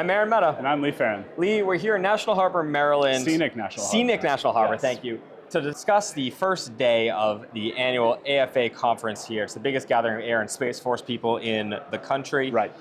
I'm Mehta. And I'm Ferran. Lee, we're here in National Harbor, Maryland. Scenic National Harbor. Scenic National Harbor, Yes. Thank you. To discuss the first day of the annual AFA conference here. It's the biggest gathering of Air and Space Force people in the country. Right.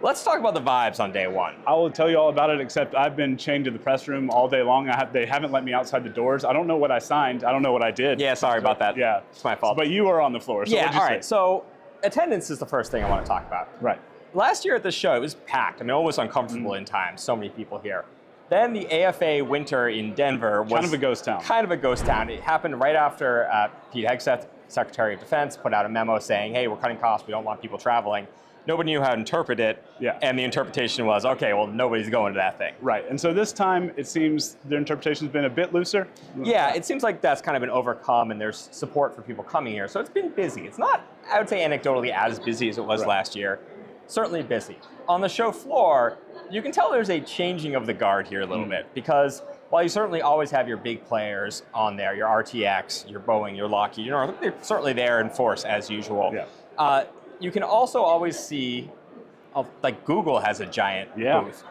Let's talk about the vibes on day one. I will tell you all about it, except I've been chained to the press room all day long. They haven't let me outside the doors. I don't know what I signed. I don't know what I did. Yeah, sorry about that. Yeah. It's my fault. But you were on the floor, so yeah, what'd you all say? right. So attendance is the first thing I want to talk about. Right. Last year at the show, it was packed. I mean, almost uncomfortable in times. So many people here. Then the AFA winter in Denver was kind of a ghost town. Kind of a ghost town. It happened right after Pete Hegseth, Secretary of Defense, put out a memo saying, hey, we're cutting costs. We don't want people traveling. Nobody knew how to interpret it. Yeah. And the interpretation was, okay, well, nobody's going to that thing. Right. And so this time, it seems their interpretation's been a bit looser. Yeah, it seems like that's kind of been overcome and there's support for people coming here. So it's been busy. It's not, I would say, anecdotally as busy as it was last year. Certainly busy. On the show floor, you can tell there's a changing of the guard here a little bit, because while you certainly always have your big players on there, your RTX, your Boeing, your Lockheed, they're certainly there in force as usual. Yeah. You can also always see, like Google has a giant booth.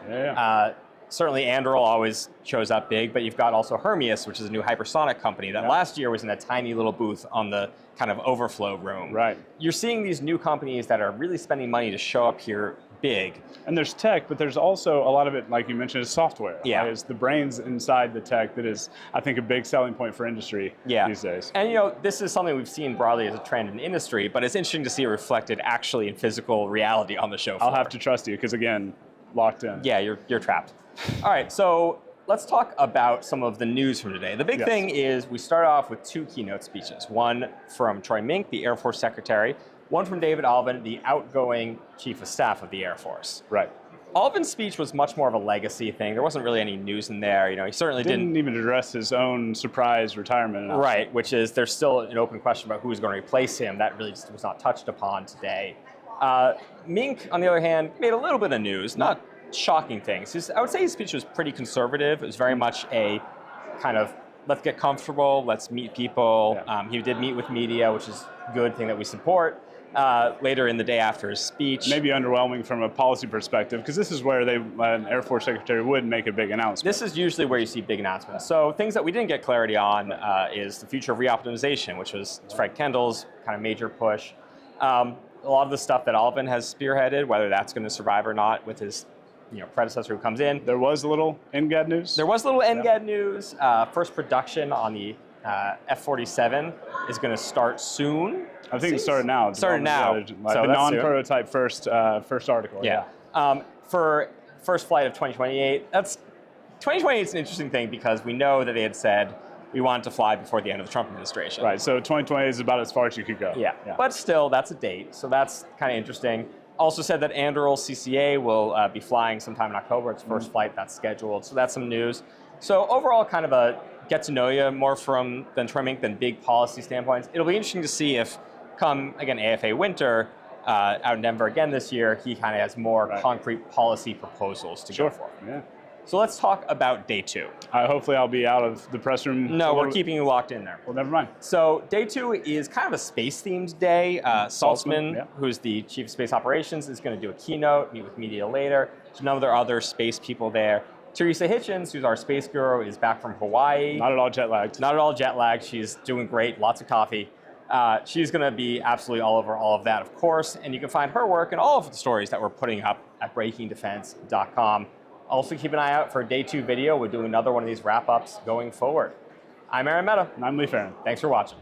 Certainly Anduril always shows up big, but you've got also Hermeus, which is a new hypersonic company that last year was in a tiny little booth on the kind of overflow room. Right. You're seeing these new companies that are really spending money to show up here big. And there's tech, but there's also a lot of it, like you mentioned, is software. Yeah. It's the brains inside the tech that is, I think, a big selling point for industry these days. And this is something we've seen broadly as a trend in the industry, but it's interesting to see it reflected actually in physical reality on the show floor. I'll have to trust you, because again, locked in. Yeah, you're trapped. All right, so let's talk about some of the news from today. The big thing is we start off with two keynote speeches. One from Troy Mink, the Air Force Secretary, one from David Alvin, the outgoing Chief of Staff of the Air Force. Right. Alvin's speech was much more of a legacy thing. There wasn't really any news in there. He certainly didn't even address his own surprise retirement. Right, which is there's still an open question about who's going to replace him. That really just was not touched upon today. Mink, on the other hand, made a little bit of news, not shocking things. I would say his speech was pretty conservative. It was very much a kind of, let's get comfortable, let's meet people. Yeah. He did meet with media, which is a good thing that we support. Later in the day after his speech. Maybe underwhelming from a policy perspective, because this is where an Air Force Secretary would make a big announcement. This is usually where you see big announcements. So things that we didn't get clarity on is the future of reoptimization, which was Fred Kendall's kind of major push. A lot of the stuff that Alvin has spearheaded, whether that's going to survive or not with his predecessor who comes in. There was a little NGAD news? There was a little NGAD news. First production on the F-47 is going to start soon. I think it started now. It started now. The non-prototype first article. Yeah. For first flight of 2028, 2028 is an interesting thing because we know that they had said we want to fly before the end of the Trump administration. Right, so 2028 is about as far as you could go. Yeah. But still, that's a date, so that's kind of interesting. Also said that Anduril CCA will be flying sometime in October. Its first flight, that's scheduled, so that's some news. So overall, kind of a get to know you more than Troy Mink than big policy standpoints. It'll be interesting to see if come, again, AFA winter, out in Denver again this year, he kind of has more concrete policy proposals to go for. Yeah. So let's talk about day two. Hopefully I'll be out of the press room. No, we're keeping you locked in there. Well, never mind. So day two is kind of a space-themed day. Saltzman, who's the Chief of Space Operations, is going to do a keynote, meet with media later. There's none of their other space people there. Teresa Hitchens, who's our space guru, is back from Hawaii. Not at all jet lagged. Not at all jet lagged. She's doing great, lots of coffee. She's going to be absolutely all over all of that, of course, and you can find her work and all of the stories that we're putting up at breakingdefense.com. Also keep an eye out for a day two video. We're doing another one of these wrap-ups going forward. I'm Mehta. And I'm Ferran. Thanks for watching.